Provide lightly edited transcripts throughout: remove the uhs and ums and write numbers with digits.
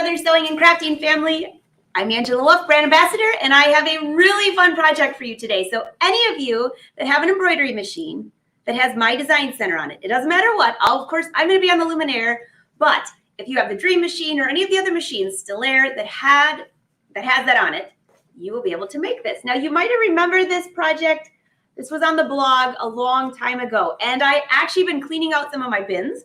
Brothers Sewing and Crafting family. I'm Angela Wolf, brand ambassador, and I have a really fun project for you today. So any of you that have an embroidery machine that has my design center on it, it doesn't matter what, of course, I'm going to be on the Luminaire, but if you have the Dream Machine or any of the other machines still there that has that on it, you will be able to make this. Now, you might have remembered this project. This was on the blog a long time ago, and I actually been cleaning out some of my bins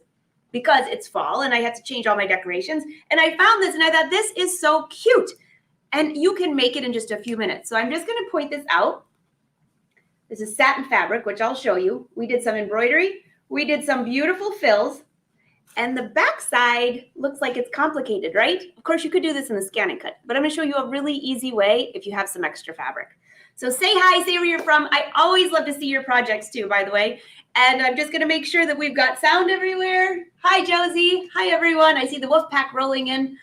because it's fall and I had to change all my decorations. And I found this and I thought, this is so cute. And you can make it in just a few minutes. So I'm just going to point this out. This is satin fabric, which I'll show you. We did some embroidery. We did some beautiful fills. And the back side looks like it's complicated, right? Of course, you could do this in the scan and cut, but I'm going to show you a really easy way if you have some extra fabric. So say hi, say where you're from. I always love to see your projects too, by the way. And I'm just going to make sure that we've got sound everywhere. Hi, Josie. Hi, everyone. I see the wolf pack rolling in.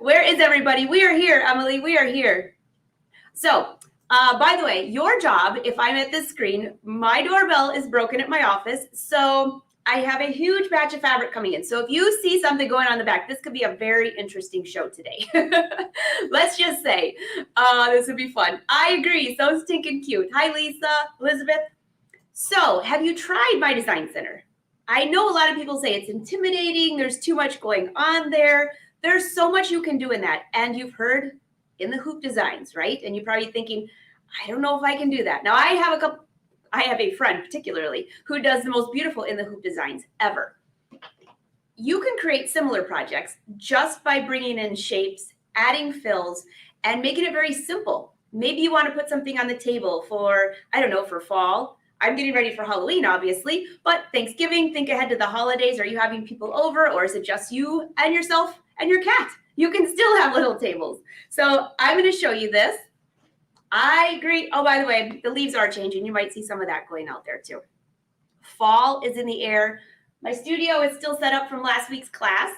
Where is everybody? We are here, Emily. We are here. So, by the way, your job, if I'm at this screen, my doorbell is broken at my office. So I have a huge batch of fabric coming in. So if you see something going on in the back, this could be a very interesting show today. Let's just say this would be fun. I agree. So stinking cute. Hi, Lisa, Elizabeth. So have you tried my design center? I know a lot of people say it's intimidating. There's too much going on there. There's so much you can do in that. And you've heard in the hoop designs, right? And you're probably thinking, I don't know if I can do that. Now I have a friend particularly who does the most beautiful in the hoop designs ever. You can create similar projects just by bringing in shapes, adding fills, and making it very simple. Maybe you want to put something on the table for, I don't know, for fall. I'm getting ready for Halloween, obviously, but Thanksgiving, think ahead to the holidays. Are you having people over, or is it just you and yourself and your cat? You can still have little tables. So I'm going to show you this. I agree. Oh, by the way, the leaves are changing. You might see some of that going out there too. Fall is in the air. My studio is still set up from last week's class.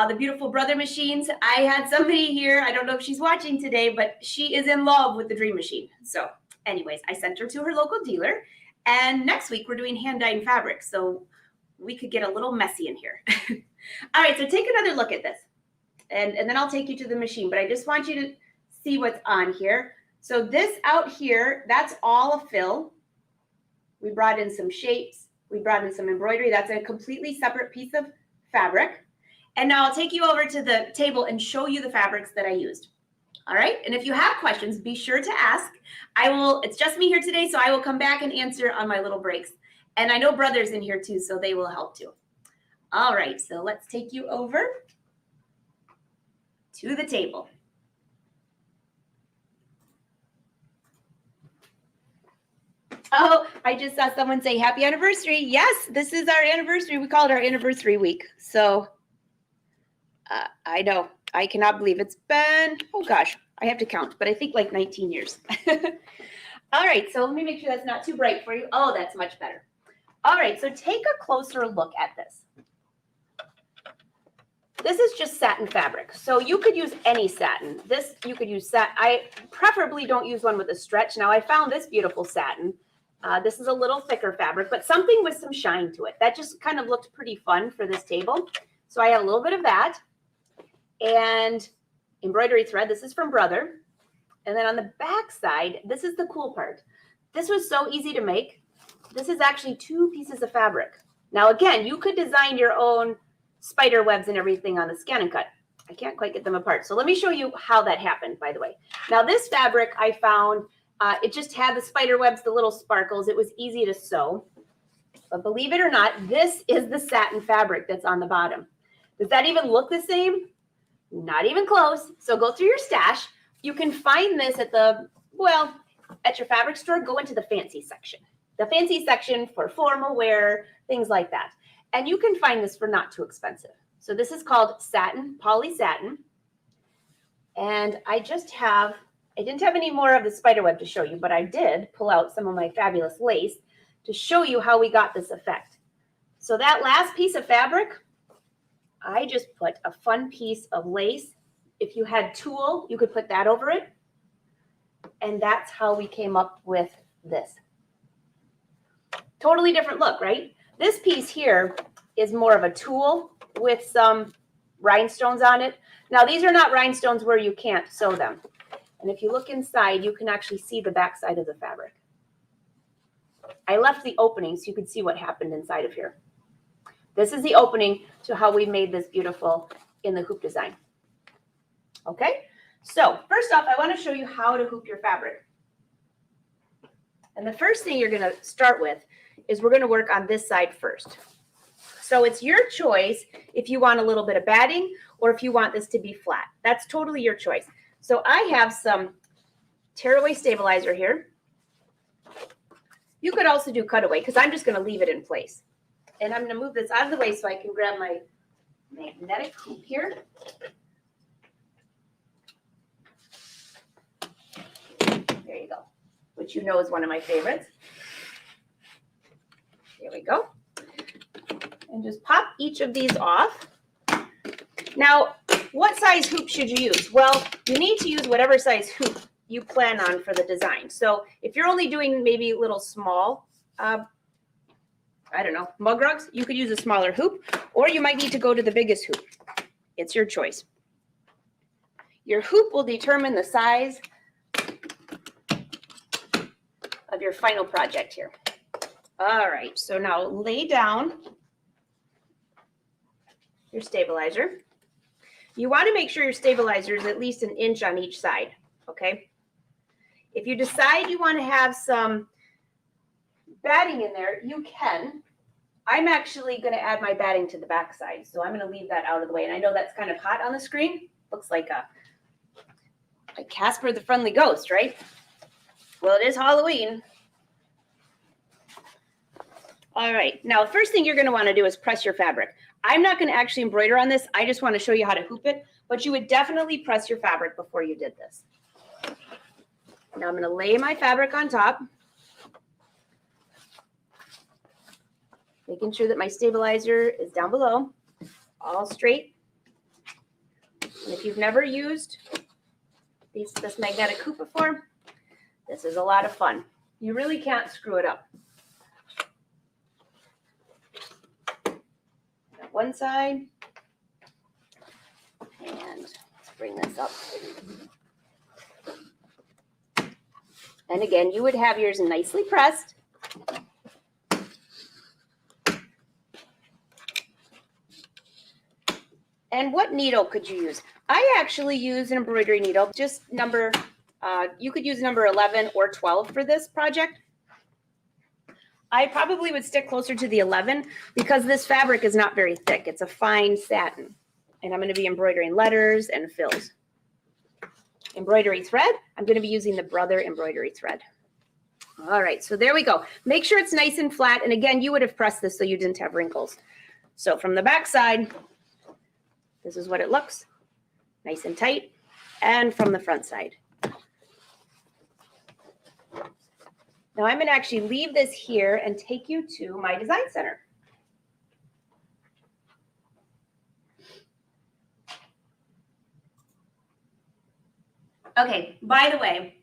The beautiful brother machines. I had somebody here. I don't know if she's watching today, but she is in love with the Dream Machine. So anyways, I sent her to her local dealer. And next week we're doing hand-dyed fabric. So we could get a little messy in here. All right, so take another look at this. And then I'll take you to the machine. But I just want you to see what's on here. So this out here, that's all a fill. We brought in some shapes. We brought in some embroidery. That's a completely separate piece of fabric. And now I'll take you over to the table and show you the fabrics that I used. All right. And if you have questions, be sure to ask. It's just me here today, so I will come back and answer on my little breaks. And I know Brother's in here too, so they will help too. All right. So let's take you over to the table. Oh, I just saw someone say happy anniversary. Yes, this is our anniversary. We call it our anniversary week. So I know. I cannot believe it's been, oh gosh, I have to count, but I think like 19 years. All right, so let me make sure that's not too bright for you. Oh, that's much better. All right, so take a closer look at this. This is just satin fabric. So you could use any satin. This, you could use satin. I preferably don't use one with a stretch. Now I found this beautiful satin. This is a little thicker fabric, but something with some shine to it. That just kind of looked pretty fun for this table. So I had a little bit of that. And embroidery thread. This is from Brother. And then on the back side, this is the cool part. This was so easy to make. This is actually 2 pieces of fabric. Now, again, you could design your own spider webs and everything on the scan and cut. I can't quite get them apart. So let me show you how that happened, by the way. Now, this fabric I found, it just had the spider webs, the little sparkles. It was easy to sew. But believe it or not, this is the satin fabric that's on the bottom. Does that even look the same? Not even close. So go through your stash. You can find this at at your fabric store. Go into the fancy section. The fancy section for formal wear, things like that. And you can find this for not too expensive. So this is called satin, poly satin. And I didn't have any more of the spider web to show you, but I did pull out some of my fabulous lace to show you how we got this effect. So that last piece of fabric, I just put a fun piece of lace. If you had tulle, you could put that over it. And that's how we came up with this. Totally different look, right? This piece here is more of a tulle with some rhinestones on it. Now, these are not rhinestones where you can't sew them. And if you look inside, you can actually see the back side of the fabric. I left the opening so you could see what happened inside of here. This is the opening to how we made this beautiful in the hoop design. Okay, so first off, I want to show you how to hoop your fabric. And the first thing you're going to start with is we're going to work on this side first. So it's your choice if you want a little bit of batting or if you want this to be flat. That's totally your choice. So I have some tearaway stabilizer here. You could also do cutaway because I'm just going to leave it in place. And I'm going to move this out of the way so I can grab my magnetic hoop here. There you go, which you know is one of my favorites. There we go. And just pop each of these off. Now, what size hoop should you use? Well, you need to use whatever size hoop you plan on for the design. So if you're only doing maybe little small, I don't know, mug rugs, you could use a smaller hoop, or you might need to go to the biggest hoop. It's your choice. Your hoop will determine the size of your final project here. All right, so now lay down your stabilizer. You want to make sure your stabilizer is at least 1 inch on each side, okay? If you decide you want to have some batting in there, you can. I'm actually going to add my batting to the back side, so I'm going to leave that out of the way. And I know that's kind of hot on the screen. Looks like Casper the Friendly Ghost, right? Well, it is Halloween. All right, now the first thing you're going to want to do is press your fabric. I'm not going to actually embroider on this. I just want to show you how to hoop it, but you would definitely press your fabric before you did this. Now I'm going to lay my fabric on top, making sure that my stabilizer is down below, all straight. And if you've never used this magnetic hoop before, this is a lot of fun. You really can't screw it up. Got one side, and let's bring this up. And again, you would have yours nicely pressed. And what needle could you use? I actually use an embroidery needle, just you could use number 11 or 12 for this project. I probably would stick closer to the 11 because this fabric is not very thick. It's a fine satin. And I'm going to be embroidering letters and fills. Embroidery thread, I'm going to be using the Brother embroidery thread. All right, so there we go. Make sure it's nice and flat. And again, you would have pressed this so you didn't have wrinkles. So from the back side, this is what it looks, nice and tight. And from the front side. Now I'm going to actually leave this here and take you to my design center. Okay, by the way,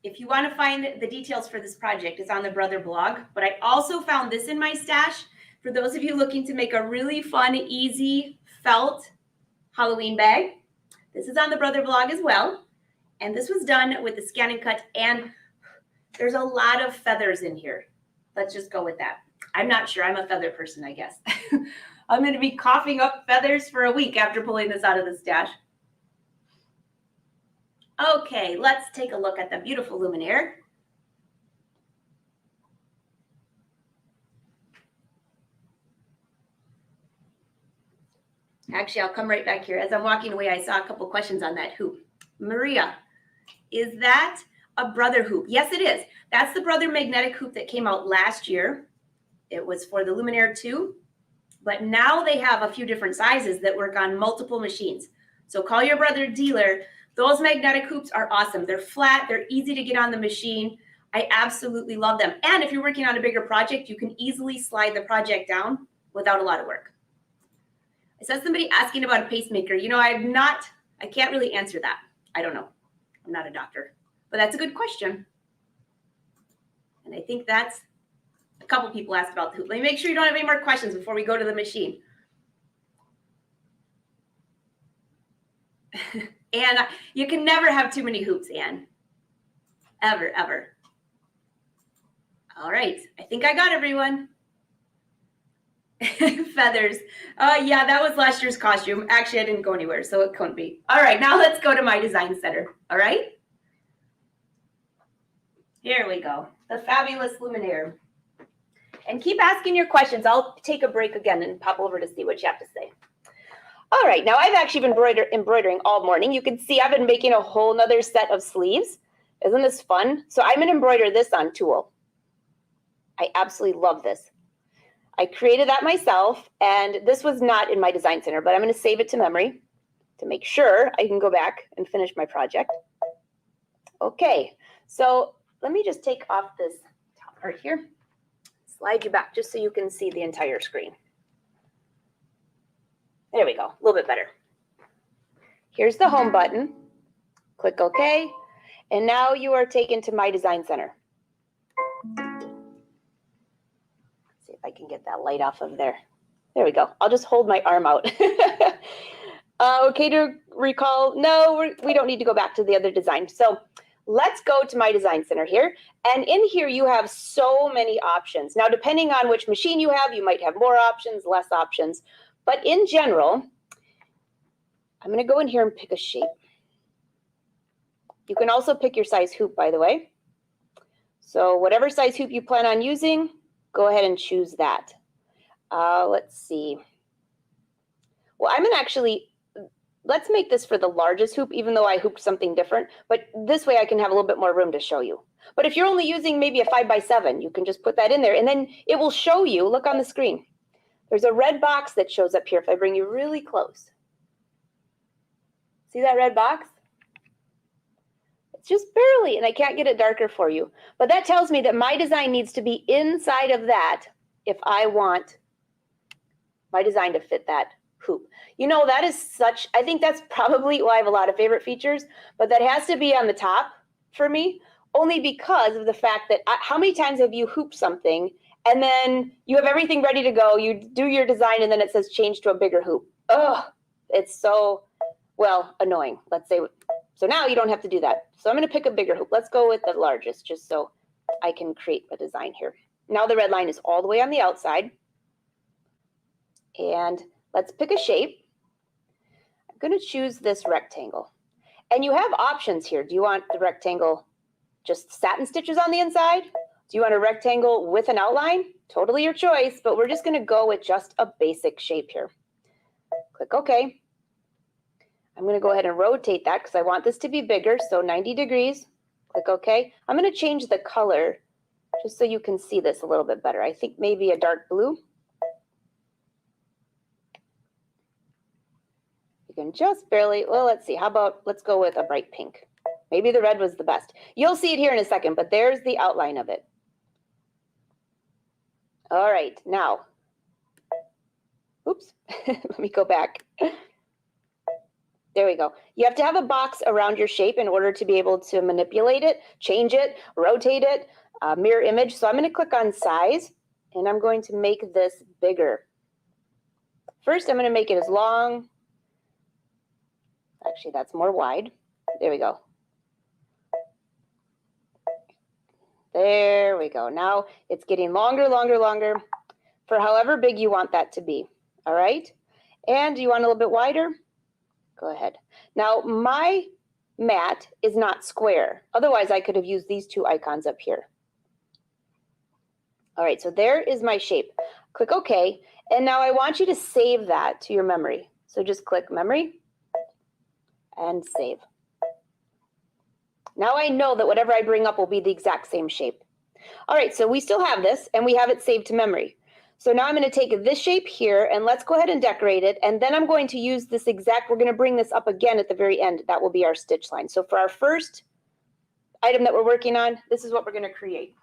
if you want to find the details for this project, it's on the Brother blog, but I also found this in my stash for those of you looking to make a really fun, easy felt Halloween bag. This is on the Brother blog as well, and this was done with the scan and cut, and there's a lot of feathers in here. Let's just go with that. I'm not sure. I'm a feather person, I guess. I'm going to be coughing up feathers for a week after pulling this out of the stash. Okay, let's take a look at the beautiful luminaire. Actually, I'll come right back here. As I'm walking away, I saw a couple questions on that hoop. Maria, is that a Brother hoop? Yes, it is. That's the Brother magnetic hoop that came out last year. It was for the Luminaire 2, but now they have a few different sizes that work on multiple machines. So call your Brother dealer. Those magnetic hoops are awesome. They're flat. They're easy to get on the machine. I absolutely love them. And if you're working on a bigger project, you can easily slide the project down without a lot of work. I saw somebody asking about a pacemaker. You know, I can't really answer that. I don't know. I'm not a doctor, but that's a good question. And I think that's a couple people asked about the hoop. Let me make sure you don't have any more questions before we go to the machine. And you can never have too many hoops, Anne. Ever, ever. All right, I think I got everyone. Feathers. Yeah, that was last year's costume. Actually, I didn't go anywhere, so it couldn't be. All right, now let's go to my design center. All right? Here we go. The fabulous Luminaire. And keep asking your questions. I'll take a break again and pop over to see what you have to say. All right, now I've actually been embroidering all morning. You can see I've been making a whole nother set of sleeves. Isn't this fun? So I'm gonna embroider this on tulle. I absolutely love this. I created that myself, and this was not in my design center, but I'm gonna save it to memory to make sure I can go back and finish my project. Okay, so let me just take off this top part here. Slide you back just so you can see the entire screen. There we go, a little bit better. Here's the home button. Click OK. And now you are taken to my design center. Let's see if I can get that light off of there. There we go. I'll just hold my arm out. Okay to recall? No, we don't need to go back to the other design. So let's go to my design center here. And in here, you have so many options. Now, depending on which machine you have, you might have more options, less options. But in general, I'm going to go in here and pick a shape. You can also pick your size hoop, by the way. So whatever size hoop you plan on using, go ahead and choose that. Let's see. Well, I'm going to actually, let's make this for the largest hoop, even though I hooped something different. But this way I can have a little bit more room to show you. But if you're only using maybe a 5x7, you can just put that in there. And then it will show you, look on the screen. There's a red box that shows up here if I bring you really close. See that red box? It's just barely, and I can't get it darker for you. But that tells me that my design needs to be inside of that if I want my design to fit that hoop. You know, that is such, I think that's probably why I have a lot of favorite features, but that has to be on the top for me, only because of the fact that how many times have you hooped something and then you have everything ready to go, you do your design, and then it says change to a bigger hoop. Ugh, it's so, well, annoying, let's say. So now you don't have to do that. So I'm going to pick a bigger hoop. Let's go with the largest just so I can create a design here. Now the red line is all the way on the outside. And let's pick a shape. I'm going to choose this rectangle. And you have options here. Do you want the rectangle just satin stitches on the inside? Do you want a rectangle with an outline? Totally your choice, but we're just going to go with just a basic shape here. Click OK. I'm going to go ahead and rotate that because I want this to be bigger, so 90 degrees. Click OK. I'm going to change the color just so you can see this a little bit better. I think maybe a dark blue. You can just barely, well, let's see. How about, let's go with a bright pink. Maybe the red was the best. You'll see it here in a second, but there's the outline of it. All right, now, oops, let me go back. There we go. You have to have a box around your shape in order to be able to manipulate it, change it, rotate it, mirror image. So I'm going to click on size, and I'm going to make this bigger. First, I'm going to make it as long. Actually, that's more wide. There we go. There we go. Now it's getting longer, longer, longer for however big you want that to be. All right. And do you want a little bit wider? Go ahead. Now my mat is not square. Otherwise, I could have used these two icons up here. All right. So there is my shape. Click OK. And now I want you to save that to your memory. So just click memory and save. Now I know that whatever I bring up will be the exact same shape. All right, so we still have this, and we have it saved to memory. So now I'm going to take this shape here, and let's go ahead and decorate it. And then I'm going to use this exact, we're going to bring this up again at the very end. That will be our stitch line. So for our first item that we're working on, this is what we're going to create.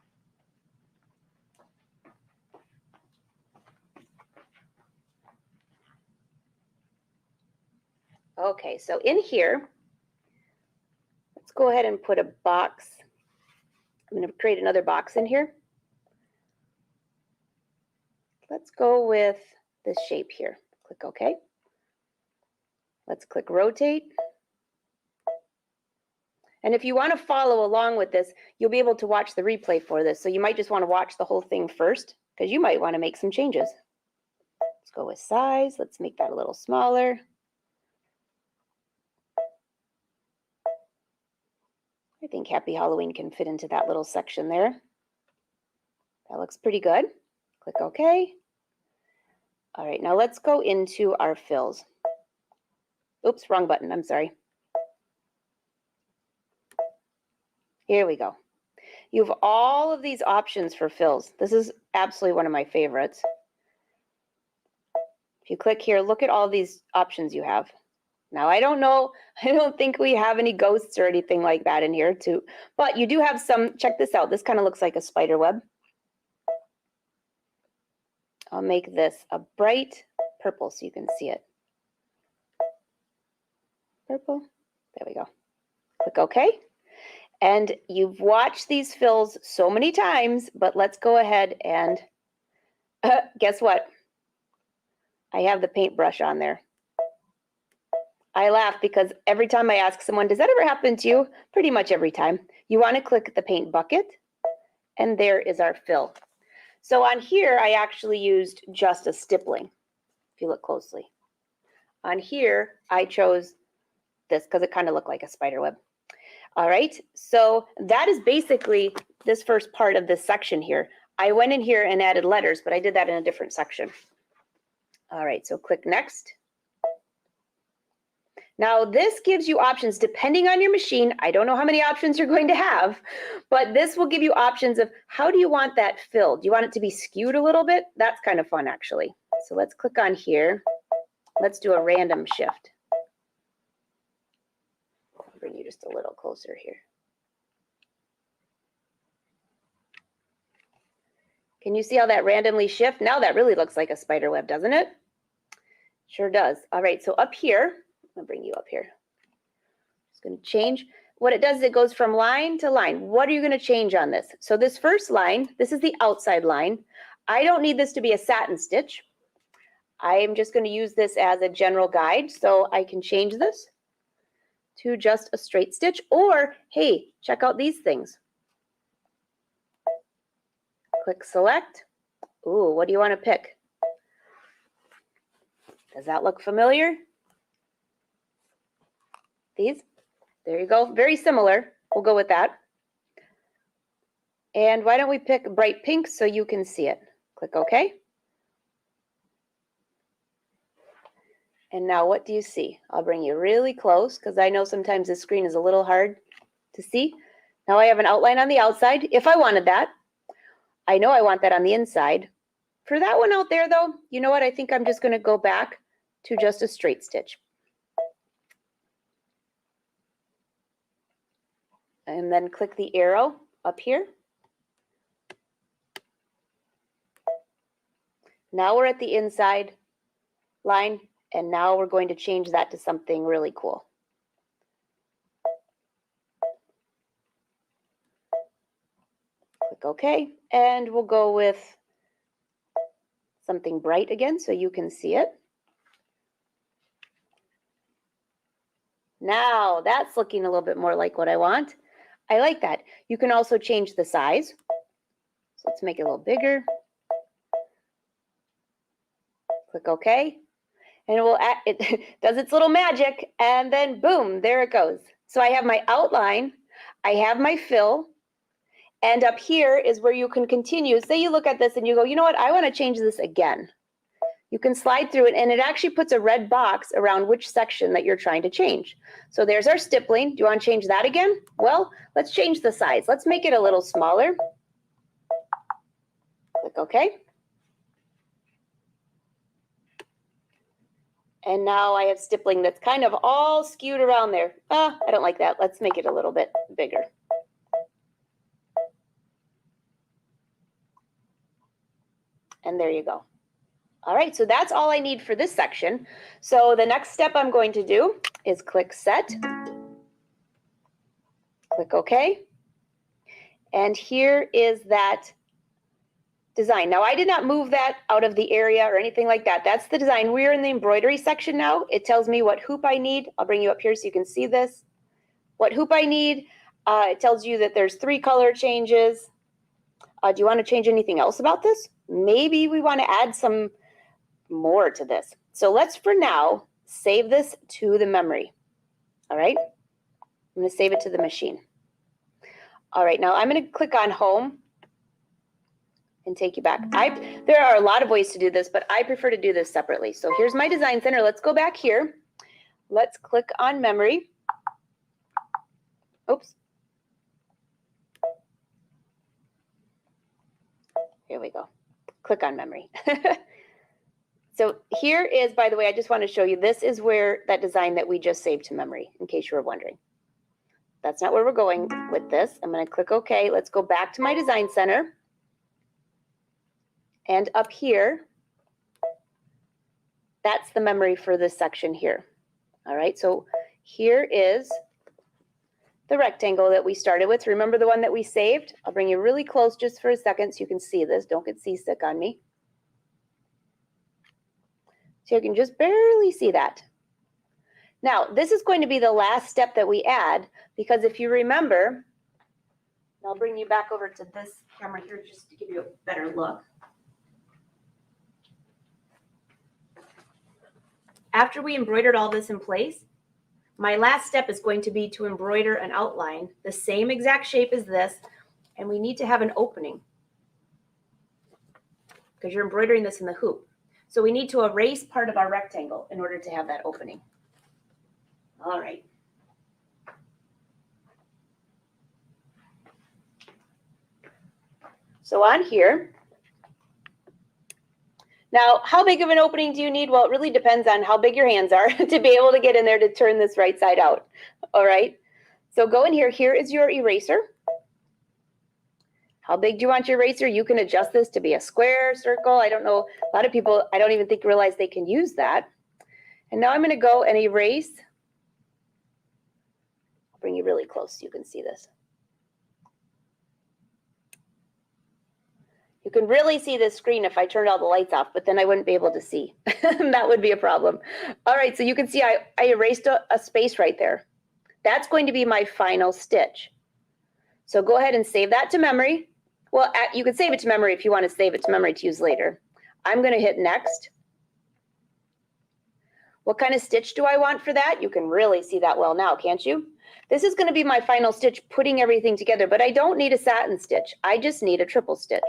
Okay, so in here, let's go ahead and put a box. I'm going to create another box in here. Let's go with this shape here. Click OK. Let's click rotate. And if you want to follow along with this, you'll be able to watch the replay for this. So you might just want to watch the whole thing first because you might want to make some changes. Let's go with size. Let's make that a little smaller. I think Happy Halloween can fit into that little section there. That looks pretty good. Click OK. All right, now let's go into our fills. Oops, wrong button, I'm sorry. Here we go. You have all of these options for fills. This is absolutely one of my favorites. If you click here, look at all these options you have. Now, I don't know, I don't think we have any ghosts or anything like that in here too, but you do have some. Check this out. This kind of looks like a spider web. I'll make this a bright purple so you can see it. Purple. There we go. Click OK. And you've watched these fills so many times, but let's go ahead and guess what? I have the paintbrush on there. I laugh because every time I ask someone, does that ever happen to you? Pretty much every time. You want to click the paint bucket, and there is our fill. So on here, I actually used just a stippling, if you look closely. On here, I chose this because it kind of looked like a spider web. All right, so that is basically this first part of this section here. I went in here and added letters, but I did that in a different section. All right, so click next. Now this gives you options depending on your machine. I don't know how many options you're going to have, but this will give you options of how do you want that filled? Do you want it to be skewed a little bit? That's kind of fun actually. So let's click on here. Let's do a random shift. I'll bring you just a little closer here. Can you see how that randomly shifts? Now that really looks like a spider web, doesn't it? Sure does. All right, so up here, I'll bring you up here. It's going to change. What it does is it goes from line to line. What are you going to change on this? So this first line, this is the outside line. I don't need this to be a satin stitch. I am just going to use this as a general guide. So I can change this to just a straight stitch, or hey, check out these things. Click select. Ooh, what do you want to pick? Does that look familiar? These, there you go, very similar. We'll go with that. And why don't we pick bright pink so you can see it? Click OK. And now what do you see? I'll bring you really close because I know sometimes this screen is a little hard to see. Now I have an outline on the outside if I wanted that. I know I want that on the inside. For that one out there though, you know what? I think I'm just going to go back to just a straight stitch. And then click the arrow up here. Now we're at the inside line, and now we're going to change that to something really cool. Click OK, and we'll go with something bright again so you can see it. Now that's looking a little bit more like what I want. I like that. You can also change the size. So let's make it a little bigger. Click OK. And it does its little magic, and then boom, there it goes. So I have my outline, I have my fill, and up here is where you can continue. Say you look at this and you go, you know what, I want to change this again. You can slide through it, and it actually puts a red box around which section that you're trying to change. So there's our stippling. Do you want to change that again? Well, let's change the size. Let's make it a little smaller. Click OK. And now I have stippling that's kind of all skewed around there. I don't like that. Let's make it a little bit bigger. And there you go. All right, so that's all I need for this section. So the next step I'm going to do is click Set. Click OK. And here is that design. Now, I did not move that out of the area or anything like that. That's the design. We're in the embroidery section now. It tells me what hoop I need. I'll bring you up here so you can see this. what hoop I need. It tells you that there's 3 color changes. Do you want to change anything else about this? Maybe we want to add some more to this. So let's, for now, save this to the memory. All right? I'm going to save it to the machine. All right, now I'm going to click on Home and take you back. There are a lot of ways to do this, but I prefer to do this separately. So here's my design center. Let's go back here. Let's click on Memory. Oops. Here we go. Click on Memory. So here is, by the way, I just want to show you, this is where that design that we just saved to memory, in case you were wondering. That's not where we're going with this. I'm going to click OK. Let's go back to my design center. And up here, that's the memory for this section here. All right, so here is the rectangle that we started with. Remember the one that we saved? I'll bring you really close just for a second so you can see this. Don't get seasick on me. So you can just barely see that. Now, this is going to be the last step that we add, because if you remember, I'll bring you back over to this camera here just to give you a better look. After we embroidered all this in place, my last step is going to be to embroider an outline, the same exact shape as this, and we need to have an opening because you're embroidering this in the hoop. So we need to erase part of our rectangle in order to have that opening. All right. So on here, now how big of an opening do you need? Well, it really depends on how big your hands are to be able to get in there to turn this right side out. All right. So go in here. Here is your eraser. How big do you want your eraser? You can adjust this to be a square, circle. I don't know. A lot of people, I don't even think realize they can use that. And now I'm going to go and erase. I'll bring you really close so you can see this. You can really see this screen if I turned all the lights off, but then I wouldn't be able to see. That would be a problem. All right, so you can see I erased a space right there. That's going to be my final stitch. So go ahead and save that to memory. Well, you can save it to memory if you want to save it to memory to use later. I'm going to hit Next. What kind of stitch do I want for that? You can really see that well now, can't you? This is going to be my final stitch, putting everything together, but I don't need a satin stitch. I just need a triple stitch.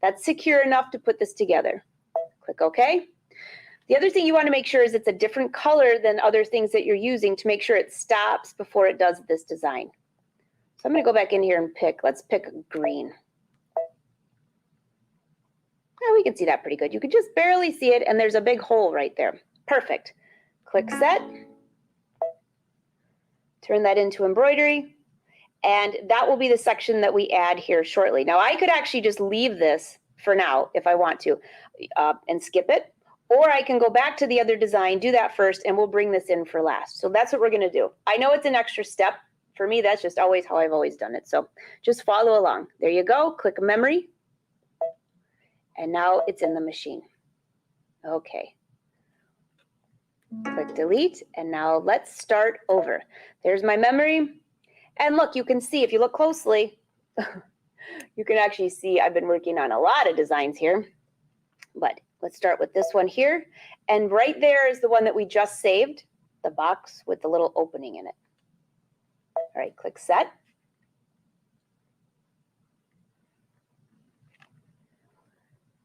That's secure enough to put this together. Click OK. The other thing you want to make sure is it's a different color than other things that you're using to make sure it stops before it does this design. So I'm going to go back in here and pick, let's pick green. Yeah, we can see that pretty good. You can just barely see it, and there's a big hole right there. Perfect. Click Set. Turn that into embroidery. And that will be the section that we add here shortly. Now, I could actually just leave this for now if I want to and skip it. Or I can go back to the other design, do that first, and we'll bring this in for last. So that's what we're going to do. I know it's an extra step. For me, that's just always how I've always done it. So just follow along. There you go. Click Memory. And now it's in the machine. Okay. Click Delete. And now let's start over. There's my memory. And look, you can see, if you look closely, you can actually see I've been working on a lot of designs here. But let's start with this one here. And right there is the one that we just saved, the box with the little opening in it. All right, click Set.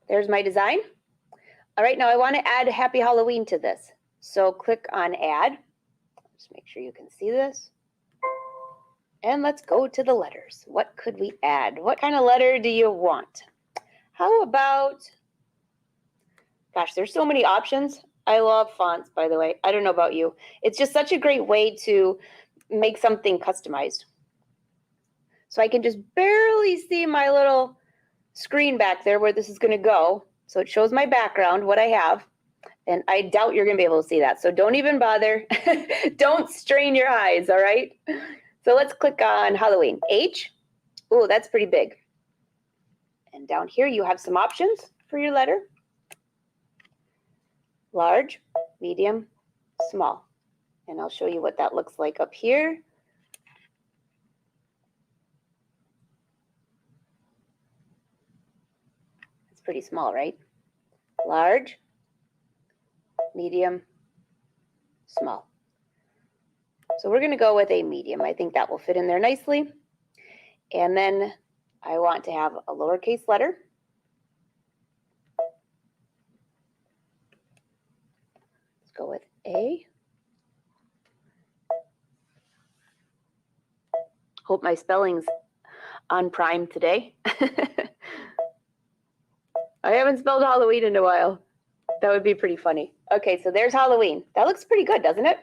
There's my design. All right, now I want to add Happy Halloween to this. So click on Add. Just make sure you can see this. And let's go to the letters. What could we add? What kind of letter do you want? How about, gosh, there's so many options. I love fonts, by the way. I don't know about you. It's just such a great way to make something customized. So I can just barely see my little screen back there where this is going to go. So it shows my background, what I have. And I doubt you're going to be able to see that. So don't even bother. Don't strain your eyes, all right? So let's click on Halloween. H. Oh, that's pretty big. And down here you have some options for your letter. Large, medium, small. And I'll show you what that looks like up here. pretty small, right? Large, medium, small. So we're going to go with a medium. I think that will fit in there nicely. And then I want to have a lowercase letter. Let's go with A. Hope my spelling's on prime today. I haven't spelled Halloween in a while. That would be pretty funny. Okay, so there's Halloween. That looks pretty good, doesn't it?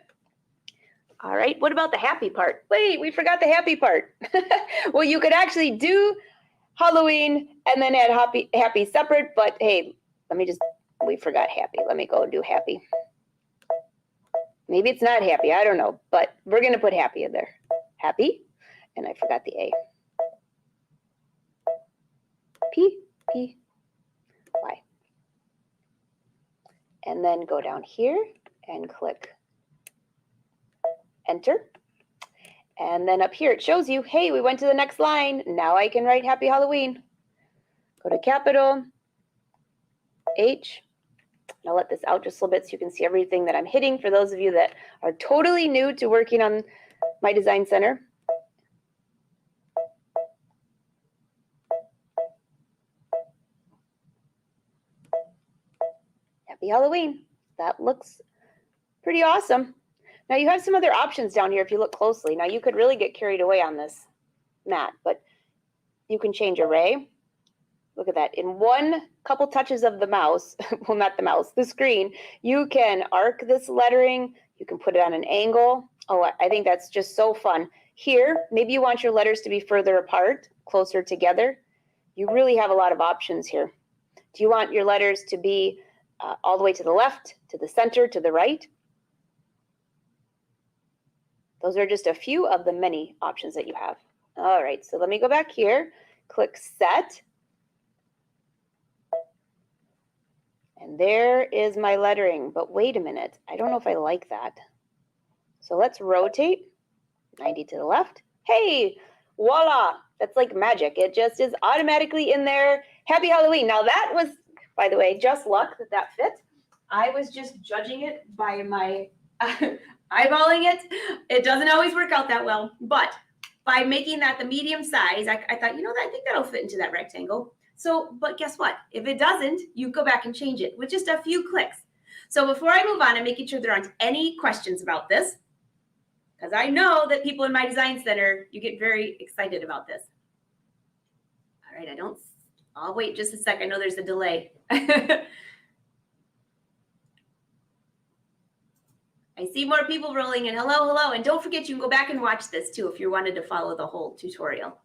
All right, what about the happy part? Wait, we forgot the happy part. Well, you could actually do Halloween and then add happy separate, but hey, we forgot happy. Let me go do happy. Maybe it's not happy, I don't know, but we're gonna put happy in there. Happy, and I forgot the A. P, Y. And then go down here and click enter. And then up here, it shows you, hey, we went to the next line. Now I can write Happy Halloween. Go to capital H. I'll let this out just a little bit so you can see everything that I'm hitting for those of you that are totally new to working on my design center. Happy Halloween. That looks pretty awesome. Now you have some other options down here if you look closely. Now you could really get carried away on this mat, but you can change array. Look at that. In one couple touches of the mouse, well, not the mouse, the screen, you can arc this lettering. You can put it on an angle. Oh, I think that's just so fun. Here, maybe you want your letters to be further apart, closer together. You really have a lot of options here. Do you want your letters to be all the way to the left, to the center, to the right? Those are just a few of the many options that you have. All right, so let me go back here, click set. And there is my lettering, but wait a minute, I don't know if I like that. So let's rotate 90 to the left. Hey, voila, that's like magic. It just is automatically in there. Happy Halloween. Now that was, by the way, just luck that that fit. I was just judging it by my eyeballing it. It doesn't always work out that well, but by making that the medium size, I thought, you know, I think that'll fit into that rectangle. So, but guess what? If it doesn't, you go back and change it with just a few clicks. So before I move on, I'm making sure there aren't any questions about this, because I know that people in my design center, you get very excited about this. All right, I'll wait just a sec. I know there's a delay. I see more people rolling in. Hello, hello. And don't forget, you can go back and watch this too if you wanted to follow the whole tutorial.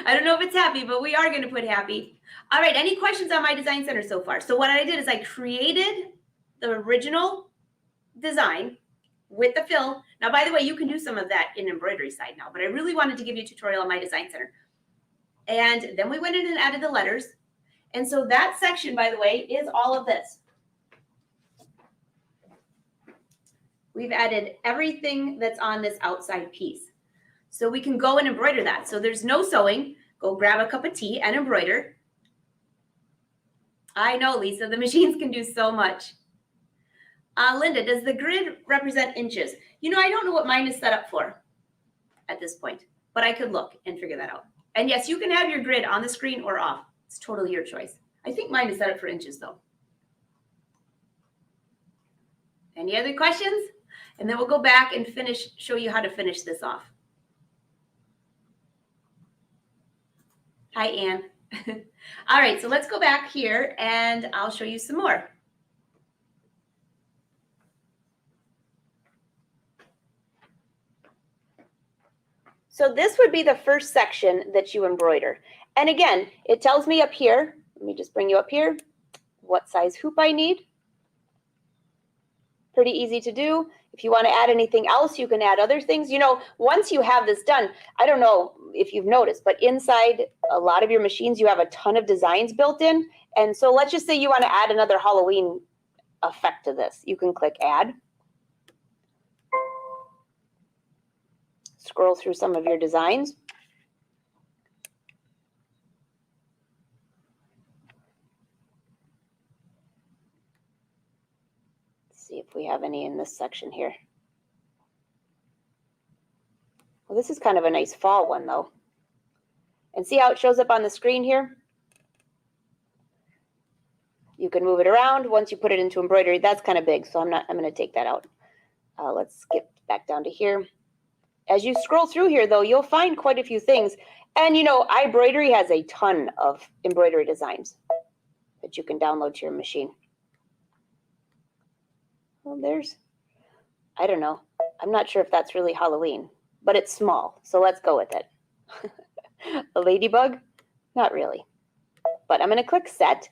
I don't know if it's happy, but we are going to put happy. All right, any questions on my design center so far? So what I did is I created the original design with the fill. Now, by the way, you can do some of that in embroidery side now, but I really wanted to give you a tutorial on my design center. And then we went in and added the letters. And so that section, by the way, is all of this. We've added everything that's on this outside piece. So we can go and embroider that. So there's no sewing. Go grab a cup of tea and embroider. I know, Lisa, the machines can do so much. Linda, does the grid represent inches? You know, I don't know what mine is set up for at this point, but I could look and figure that out. And yes, you can have your grid on the screen or off. It's totally your choice. I think mine is set up for inches though. Any other questions? And then we'll go back and show you how to finish this off. Hi, Anne. All right, so let's go back here and I'll show you some more. So this would be the first section that you embroider. And again, it tells me up here, let me just bring you up here, what size hoop I need. Pretty easy to do. If you want to add anything else, you can add other things. You know, once you have this done, I don't know if you've noticed, but inside a lot of your machines, you have a ton of designs built in. And so let's just say you want to add another Halloween effect to this. You can click add. Scroll through some of your designs. see if we have any in this section here. Well, this is kind of a nice fall one though. And see how it shows up on the screen here? You can move it around once you put it into embroidery. That's kind of big, so I'm going to take that out. Let's skip back down to here. As you scroll through here, though, you'll find quite a few things. And, you know, iBroidery has a ton of embroidery designs that you can download to your machine. Well, there's, I don't know. I'm not sure if that's really Halloween, but it's small, so let's go with it. A ladybug? Not really. But I'm going to click Set,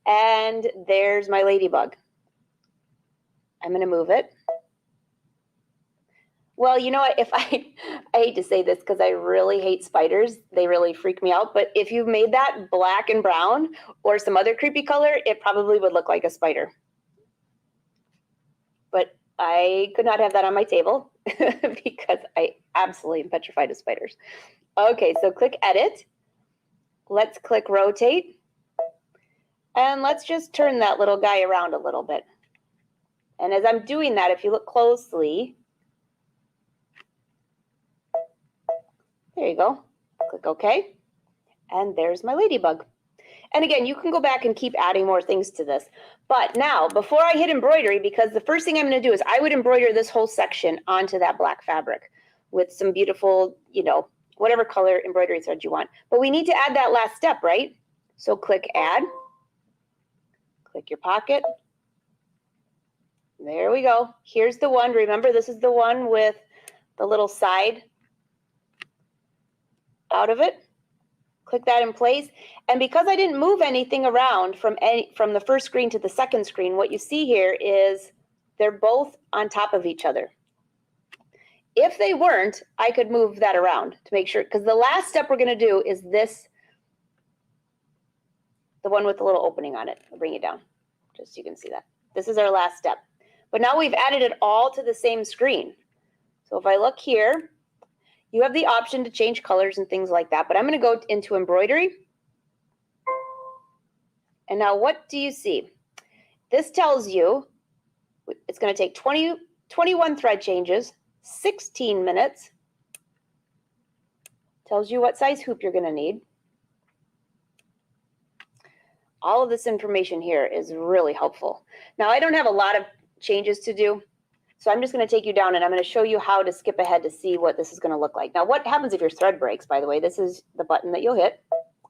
and there's my ladybug. I'm going to move it. Well, you know what? If I hate to say this because I really hate spiders. They really freak me out. But if you made that black and brown or some other creepy color, it probably would look like a spider. But I could not have that on my table because I absolutely am petrified of spiders. Okay, so click Edit. Let's click Rotate. And let's just turn that little guy around a little bit. And as I'm doing that, if you look closely, there you go. Click OK. And there's my ladybug. And again, you can go back and keep adding more things to this. But now, before I hit embroidery, because the first thing I'm going to do is I would embroider this whole section onto that black fabric with some beautiful, you know, whatever color embroidery thread you want. But we need to add that last step, right? So click Add. Click your pocket. There we go. Here's the one. Remember, this is the one with the little side out of it. Click that in place. And because I didn't move anything around from the first screen to the second screen, what you see here is they're both on top of each other. If they weren't, I could move that around to make sure, because the last step we're going to do is this, the one with the little opening on it. I'll bring it down just so you can see that. This is our last step. But now we've added it all to the same screen. So if I look here, you have the option to change colors and things like that, but I'm going to go into embroidery. And now what do you see? This tells you it's going to take 21 thread changes, 16 minutes. Tells you what size hoop you're going to need. All of this information here is really helpful. Now, I don't have a lot of changes to do, so I'm just going to take you down and I'm going to show you how to skip ahead to see what this is going to look like. Now, what happens if your thread breaks, by the way? This is the button that you'll hit,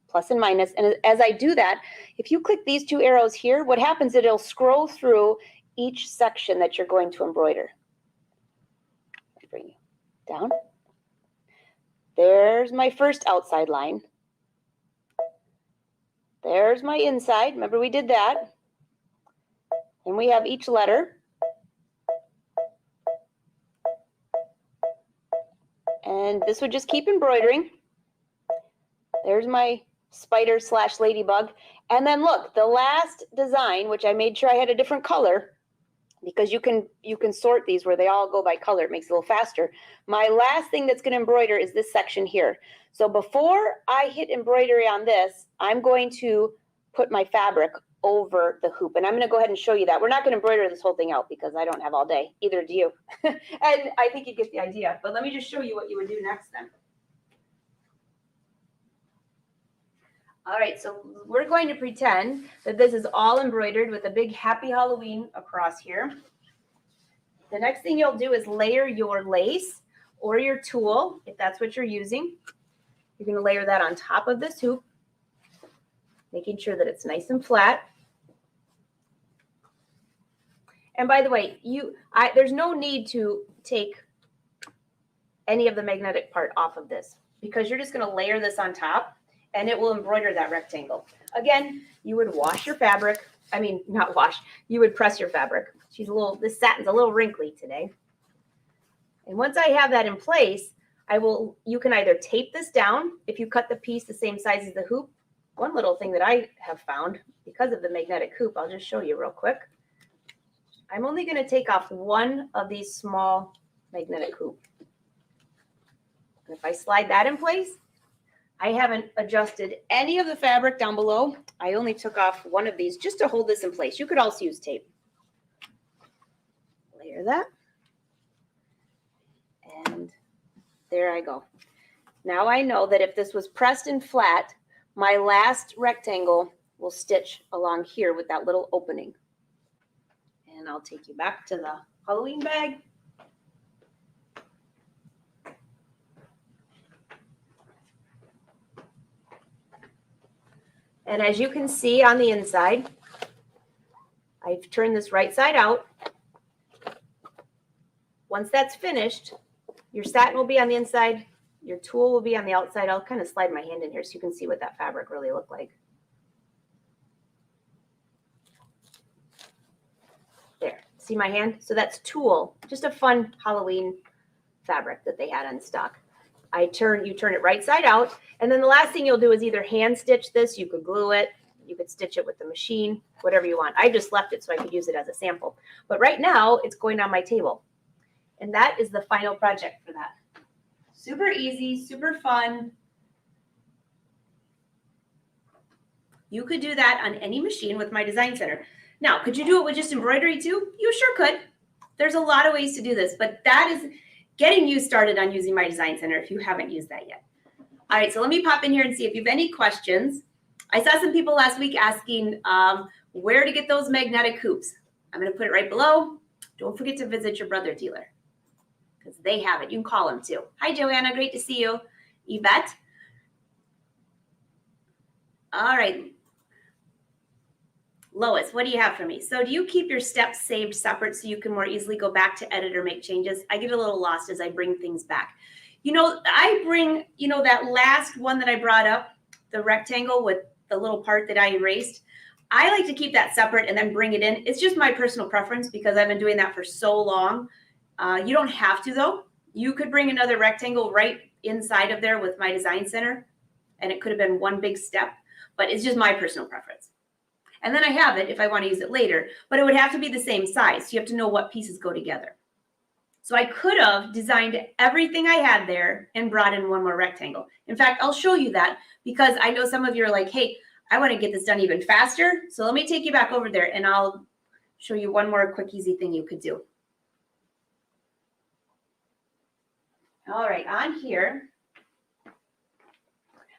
plus and minus. And as I do that, if you click these two arrows here, what happens is it'll scroll through each section that you're going to embroider. Let me bring you down. There's my first outside line. There's my inside. Remember we did that. And we have each letter. And this would just keep embroidering. There's my spider / ladybug. And then look, the last design, which I made sure I had a different color, because you can sort these where they all go by color. It makes it a little faster. My last thing that's going to embroider is this section here. So before I hit embroidery on this, I'm going to put my fabric over the hoop. And I'm going to go ahead and show you that. We're not going to embroider this whole thing out because I don't have all day. Either do you. And I think you get the idea. But let me just show you what you would do next then. All right, so we're going to pretend that this is all embroidered with a big happy Halloween across here. The next thing you'll do is layer your lace or your tulle, if that's what you're using. You're going to layer that on top of this hoop, making sure that it's nice and flat. And by the way, there's no need to take any of the magnetic part off of this because you're just going to layer this on top and it will embroider that rectangle. Again, you would wash your fabric. I mean, not wash. You would press your fabric. This satin's a little wrinkly today. And once I have that in place, you can either tape this down if you cut the piece the same size as the hoop. One little thing that I have found because of the magnetic hoop, I'll just show you real quick. I'm only going to take off one of these small magnetic hoop. And if I slide that in place, I haven't adjusted any of the fabric down below. I only took off one of these just to hold this in place. You could also use tape. layer that. And there I go. Now I know that if this was pressed and flat, my last rectangle will stitch along here with that little opening. And I'll take you back to the Halloween bag. And as you can see on the inside, I've turned this right side out. Once that's finished, your satin will be on the inside, your tulle will be on the outside. I'll kind of slide my hand in here so you can see what that fabric really looked like. There, see my hand? So that's tulle, just a fun Halloween fabric that they had on stock. You turn it right side out, and then the last thing you'll do is either hand stitch this, you could glue it, you could stitch it with the machine, whatever you want. I just left it so I could use it as a sample. But right now, it's going on my table. And that is the final project for that. Super easy, super fun. You could do that on any machine with my Design Center. Now, could you do it with just embroidery too? You sure could. There's a lot of ways to do this, but that is getting you started on using my Design Center if you haven't used that yet. All right, so let me pop in here and see if you have any questions. I saw some people last week asking where to get those magnetic hoops. I'm going to put it right below. Don't forget to visit your brother dealer because they have it. You can call them too. Hi, Joanna. Great to see you. Yvette. All right. Lois, what do you have for me? So do you keep your steps saved separate so you can more easily go back to edit or make changes? I get a little lost as I bring things back. I bring, that last one that I brought up, the rectangle with the little part that I erased. I like to keep that separate and then bring it in. It's just my personal preference because I've been doing that for so long. You don't have to though. You could bring another rectangle right inside of there with my Design Center and it could have been one big step, but it's just my personal preference. And then I have it if I want to use it later, but it would have to be the same size. So you have to know what pieces go together. So I could have designed everything I had there and brought in one more rectangle. In fact, I'll show you that because I know some of you are like, hey, I want to get this done even faster. So let me take you back over there and I'll show you one more quick, easy thing you could do. All right, on here.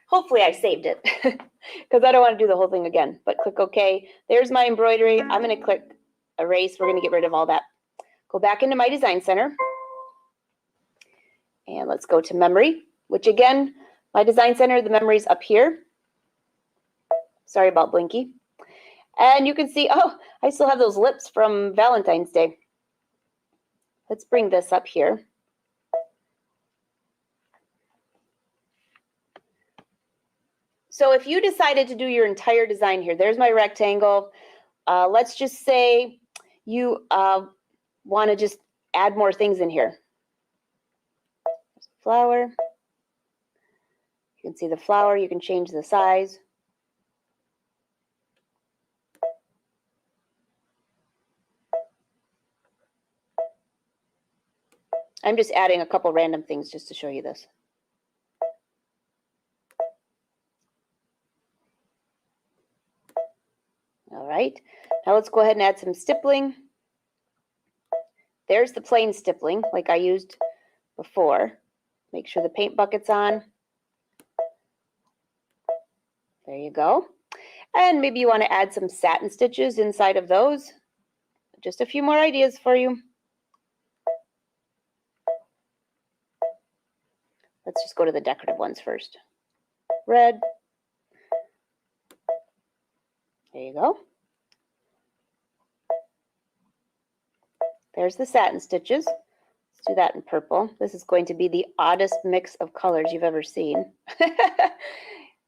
Hopefully I saved it because I don't want to do the whole thing again, but click OK. There's my embroidery. I'm going to click erase. We're going to get rid of all that. Go back into my Design Center. And let's go to memory, which again, my Design Center, the memory's up here. Sorry about Blinky. And you can see, oh, I still have those lips from Valentine's Day. Let's bring this up here. So if you decided to do your entire design here, there's my rectangle. Let's just say you want to just add more things in here. There's a flower. You can see the flower. You can change the size. I'm just adding a couple random things just to show you this. All right, now let's go ahead and add some stippling. There's the plain stippling like I used before. Make sure the paint bucket's on. There you go. And maybe you want to add some satin stitches inside of those. Just a few more ideas for you. Let's just go to the decorative ones first. Red. There you go. There's the satin stitches. Let's do that in purple. This is going to be the oddest mix of colors you've ever seen.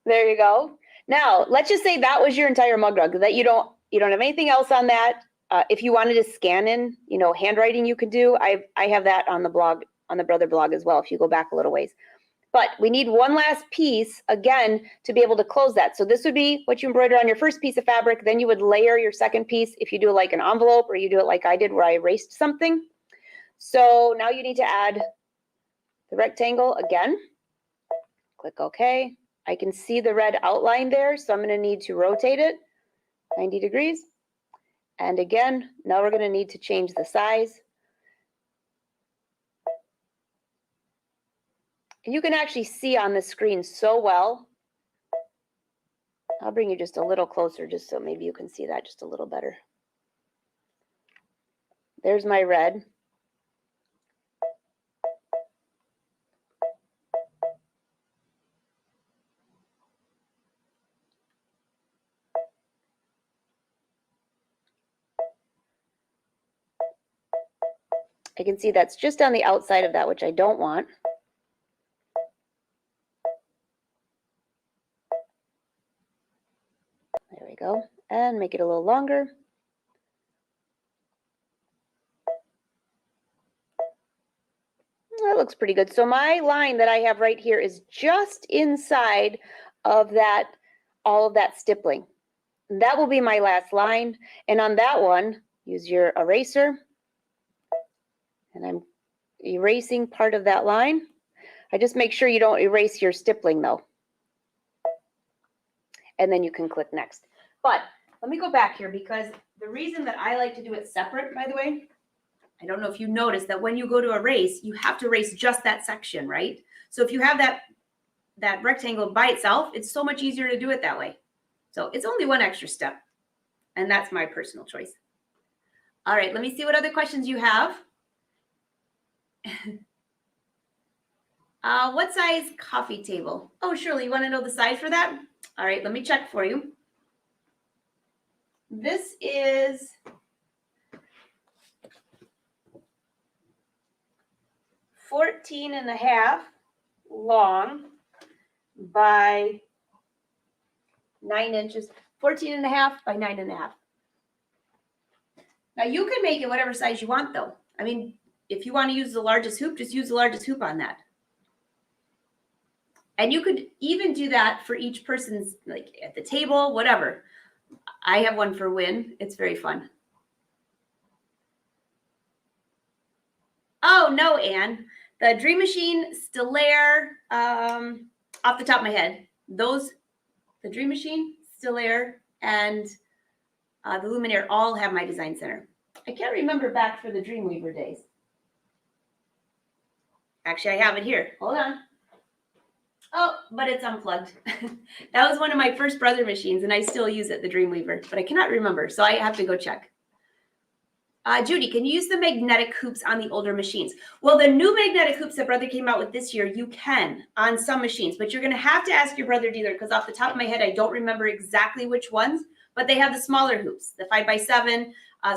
There you go. Now, let's just say that was your entire mug rug, that you don't have anything else on that. If you wanted to scan in, handwriting you could do. I have that on the blog, on the Brother blog as well, if you go back a little ways. But we need one last piece, again, to be able to close that. So this would be what you embroider on your first piece of fabric. Then you would layer your second piece if you do like an envelope or you do it like I did where I erased something. So now you need to add the rectangle again. Click OK. I can see the red outline there, so I'm going to need to rotate it 90 degrees. And again, now we're going to need to change the size. And you can actually see on the screen so well. I'll bring you just a little closer just so maybe you can see that just a little better. There's my red. I can see that's just on the outside of that, which I don't want. There we go. And make it a little longer. That looks pretty good. So my line that I have right here is just inside of that, all of that stippling. That will be my last line. And on that one, use your eraser. And I'm erasing part of that line. I just make sure you don't erase your stippling though. And then you can click next. But let me go back here because the reason that I like to do it separate, by the way, I don't know if you noticed that when you go to erase, you have to erase just that section, right? So if you have that rectangle by itself, it's so much easier to do it that way. So it's only one extra step. And that's my personal choice. All right, let me see what other questions you have. What size coffee table? Oh, Shirley, you want to know the size for that? All right, let me check for you. This is 14.5 long by 9 inches. 14.5 by 9.5. Now you can make it whatever size you want though. I mean, if you want to use the largest hoop, just use the largest hoop on that. And you could even do that for each person's, like at the table, whatever. I have one for Win. It's very fun. Oh, no, Anne. The Dream Machine, Stellaire, off the top of my head, those, the Dream Machine, Stellaire, and the Luminaire all have my design center. I can't remember back for the Dreamweaver days. Actually, I have it here. Hold on. Oh, but it's unplugged. That was one of my first Brother machines, and I still use it, the Dreamweaver, but I cannot remember, so I have to go check. Judy, can you use the magnetic hoops on the older machines? Well, the new magnetic hoops that Brother came out with this year, you can on some machines, but you're going to have to ask your Brother dealer because off the top of my head, I don't remember exactly which ones, but they have the smaller hoops, the 5x7.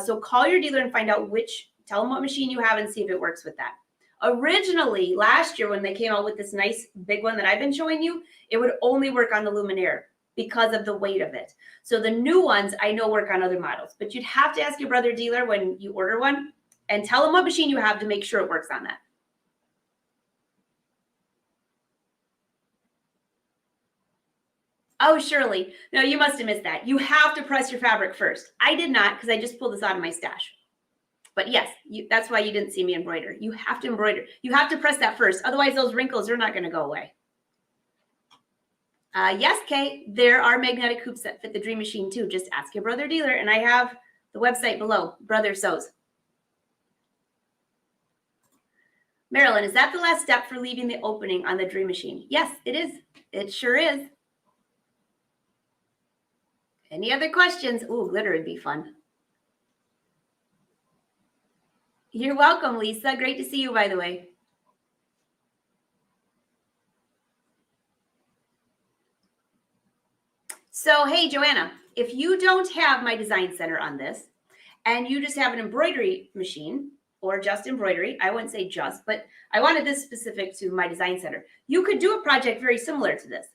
So call your dealer and find out which, tell them what machine you have and see if it works with that. Originally, last year when they came out with this nice big one that I've been showing you, it would only work on the Luminaire because of the weight of it. So the new ones I know work on other models, but you'd have to ask your Brother dealer when you order one and tell them what machine you have to make sure it works on that. Oh, Shirley, no, you must have missed that. You have to press your fabric first. I did not because I just pulled this out of my stash. But yes, that's why you didn't see me embroider. You have to embroider. You have to press that first. Otherwise, those wrinkles are not going to go away. Yes, Kay, there are magnetic hoops that fit the Dream Machine too. Just ask your Brother dealer. And I have the website below, Brother Sews. Marilyn, is that the last step for leaving the opening on the Dream Machine? Yes, it is. It sure is. Any other questions? Ooh, glitter would be fun. You're welcome, Lisa. Great to see you, by the way. So, hey, Joanna, if you don't have my design center on this and you just have an embroidery machine or just embroidery, I wouldn't say just, but I wanted this specific to my design center. You could do a project very similar to this.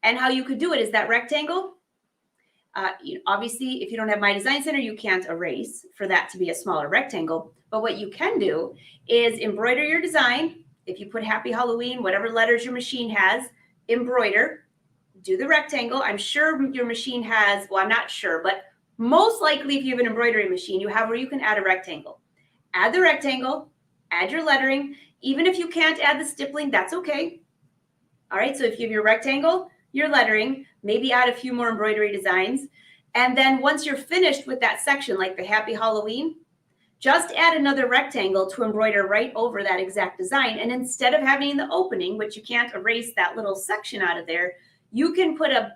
And how you could do it is that rectangle. Obviously, if you don't have my design center, you can't erase for that to be a smaller rectangle. But what you can do is embroider your design. If you put Happy Halloween, whatever letters your machine has, embroider, do the rectangle. I'm sure your machine has, well, I'm not sure, but most likely if you have an embroidery machine, you have where you can add a rectangle. Add the rectangle, add your lettering. Even if you can't add the stippling, that's okay. All right, so if you have your rectangle, your lettering, maybe add a few more embroidery designs. And then once you're finished with that section, like the Happy Halloween, just add another rectangle to embroider right over that exact design. And instead of having the opening, which you can't erase that little section out of there, you can put a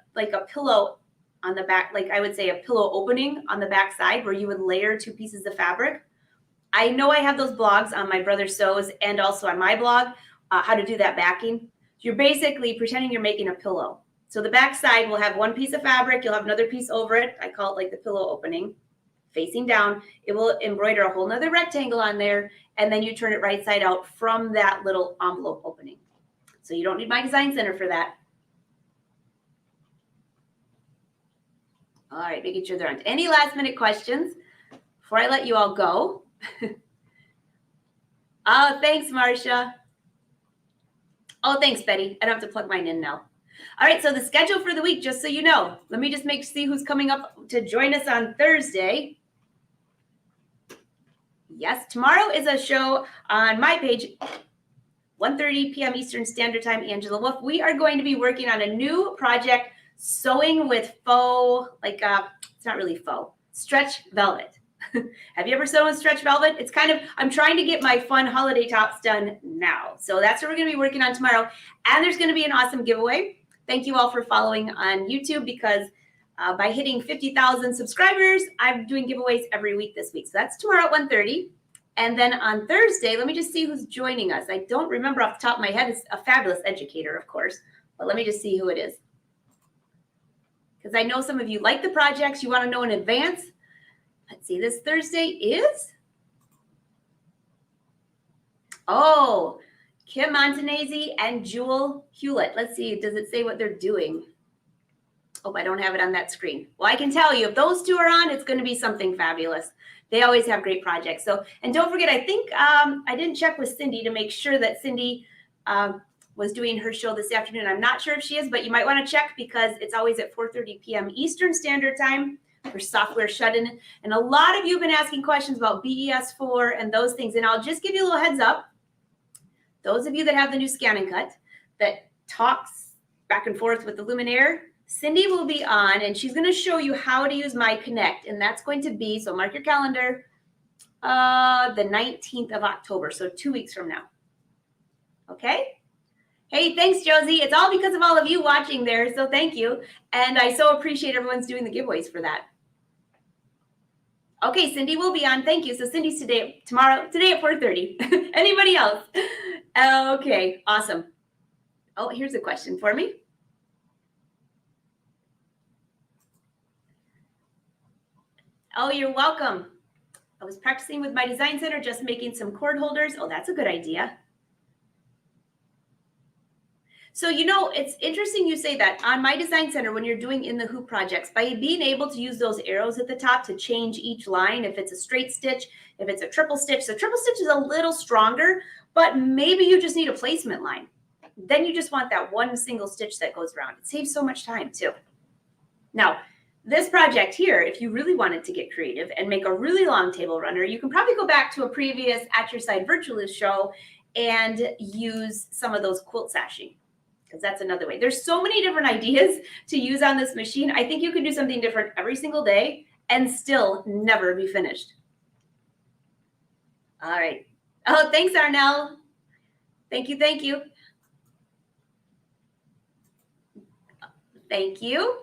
pillow on the back, like I would say a pillow opening on the back side where you would layer 2 pieces of fabric. I know I have those blogs on my Brother Sews and also on my blog, how to do that backing. You're basically pretending you're making a pillow. So the back side will have 1 piece of fabric. You'll have another piece over it. I call it like the pillow opening. Facing down, it will embroider a whole nother rectangle on there, and then you turn it right side out from that little envelope opening. So you don't need my design center for that. All right, making sure there aren't any last minute questions before I let you all go. Oh, thanks, Marcia. Oh, thanks, Betty. I don't have to plug mine in now. All right, so the schedule for the week, just so you know, let me just see who's coming up to join us on Thursday. Yes, tomorrow is a show on my page, 1:30 p.m. Eastern Standard Time, Angela Wolf. We are going to be working on a new project, sewing with faux, it's not really faux, stretch velvet. Have you ever sewn with stretch velvet? It's kind of, I'm trying to get my fun holiday tops done now. So that's what we're going to be working on tomorrow. And there's going to be an awesome giveaway. Thank you all for following on YouTube because by hitting 50,000 subscribers, I'm doing giveaways every week this week. So that's tomorrow at 1:30. And then on Thursday, let me just see who's joining us. I don't remember off the top of my head. It's a fabulous educator, of course. But let me just see who it is. Because I know some of you like the projects. You want to know in advance. Let's see. This Thursday is? Oh, Kim Montanese and Jewel Hewlett. Let's see. Does it say what they're doing? Oh, I don't have it on that screen. Well, I can tell you if those 2 are on, it's going to be something fabulous. They always have great projects. So, and don't forget, I think I didn't check with Cindy to make sure that Cindy was doing her show this afternoon. I'm not sure if she is, but you might want to check because it's always at 4:30 p.m. Eastern Standard Time for software shut-in. And a lot of you have been asking questions about BES4 and those things. And I'll just give you a little heads up. Those of you that have the new Scan and Cut that talks back and forth with the Luminaire, Cindy will be on and she's going to show you how to use My Connect. And that's going to be, so mark your calendar, the 19th of October. So 2 weeks from now. Okay. Hey, thanks, Josie. It's all because of all of you watching there. So thank you. And I so appreciate everyone's doing the giveaways for that. Okay, Cindy will be on. Thank you. So Cindy's today at 4:30. Anybody else? Okay, awesome. Oh, here's a question for me. Oh, you're welcome. I was practicing with my design center, just making some cord holders. Oh, that's a good idea. So, you know, it's interesting you say that. On my design center, when you're doing in the hoop projects, by being able to use those arrows at the top to change each line, if it's a straight stitch, if it's a triple stitch, the triple stitch is a little stronger, but maybe you just need a placement line. Then you just want that one single stitch that goes around. It saves so much time too. Now, this project here, if you really wanted to get creative and make a really long table runner, you can probably go back to a previous At Your Side virtual show and use some of those quilt sashing. Because that's another way. There's so many different ideas to use on this machine. I think you could do something different every single day and still never be finished. All right. Oh, thanks, Arnell. Thank you. Thank you. Thank you.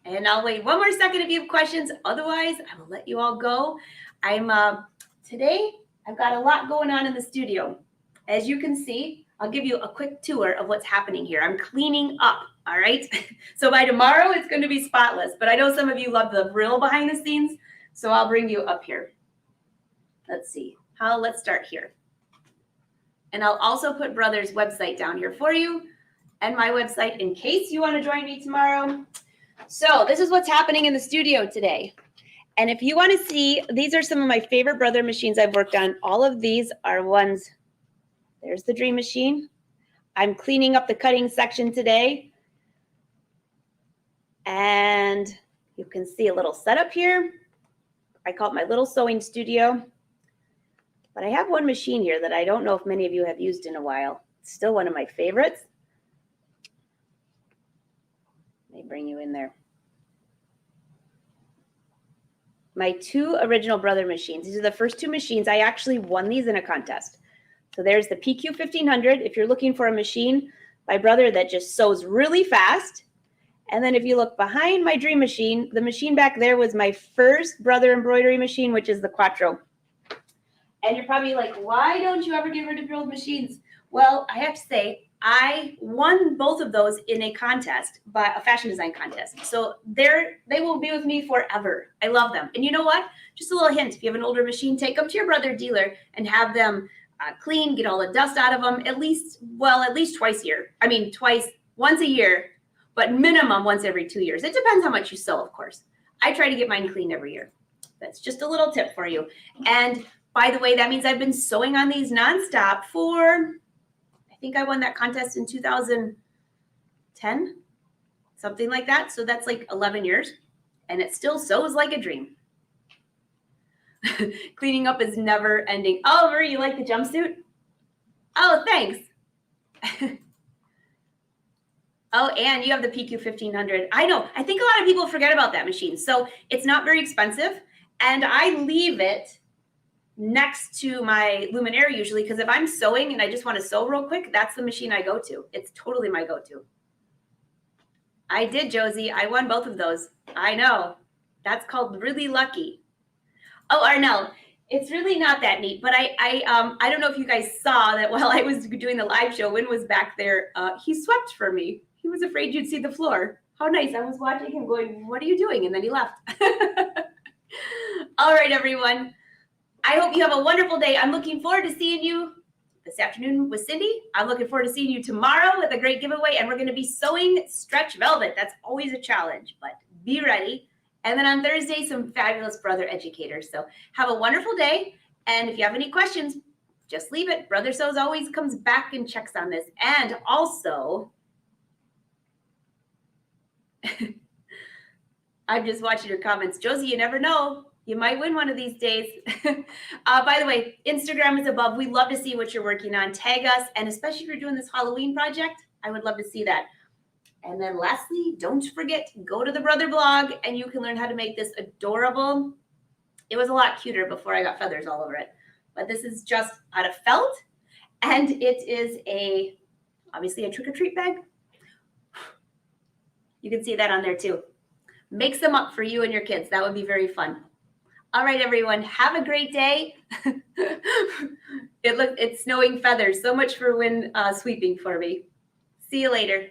And I'll wait one more second if you have questions. Otherwise, I will let you all go. Today, I've got a lot going on in the studio. As you can see, I'll give you a quick tour of what's happening here. I'm cleaning up, all right? So by tomorrow, it's going to be spotless. But I know some of you love the real behind the scenes, so I'll bring you up here. Let's see. Let's start here. And I'll also put Brother's website down here for you and my website in case you want to join me tomorrow. So this is what's happening in the studio today. And if you want to see, these are some of my favorite Brother machines I've worked on. All of these are ones. There's the Dream Machine. I'm cleaning up the cutting section today. And you can see a little setup here. I call it my little sewing studio. But I have one machine here that I don't know if many of you have used in a while. It's still one of my favorites. Let me bring you in there. my two original Brother machines. These are the first two machines. I actually won these in a contest. So there's the PQ 1500. If you're looking for a machine by Brother that just sews really fast. And then if you look behind my dream machine, the machine back there was my first Brother embroidery machine, which is the Quattro. And you're probably like, why don't you ever get rid of your old machines? Well, I have to say, I won both of those in a contest, by a fashion design contest. So they will be with me forever. I love them. And you know what? Just a little hint. If you have an older machine, take them to your Brother dealer and have them clean, get all the dust out of them at least twice a year. I mean, once a year, but minimum once every 2 years. It depends how much you sew, of course. I try to get mine cleaned every year. That's just a little tip for you. And by the way, that means I've been sewing on these nonstop for, I think I won that contest in 2010, something like that. So that's like 11 years. And it still sews like a dream. Cleaning up is never ending. Oliver, you like the jumpsuit? Oh, thanks. Oh, and you have the PQ 1500. I know. I think a lot of people forget about that machine. So it's not very expensive. And I leave it next to my Luminaire usually, because if I'm sewing and I just want to sew real quick, that's the machine I go to. It's totally my go-to. I did, Josie. I won both of those. I know. That's called really lucky. Oh, Arnell, it's really not that neat, but I don't know if you guys saw that while I was doing the live show, Wynn was back there. He swept for me. He was afraid you'd see the floor. How nice. I was watching him going, what are you doing? And then he left. All right, everyone. I hope you have a wonderful day. I'm looking forward to seeing you this afternoon with Cindy. I'm looking forward to seeing you tomorrow with a great giveaway. And we're going to be sewing stretch velvet. That's always a challenge, but be ready. And then on Thursday, some fabulous Brother educators. So have a wonderful day. And if you have any questions, just leave it. Brother Sews always comes back and checks on this. And also, I'm just watching your comments. Josie, you never know. You might win one of these days. By the way, Instagram is above. We love to see what you're working on. Tag us. And especially if you're doing this Halloween project, I would love to see that. And then lastly, don't forget, go to the Brother blog and you can learn how to make this adorable. It was a lot cuter before I got feathers all over it. But this is just out of felt. And it is obviously a trick-or-treat bag. You can see that on there too. Mix them up for you and your kids. That would be very fun. All right, everyone, have a great day. It's snowing feathers. So much for Wynn sweeping for me. See you later.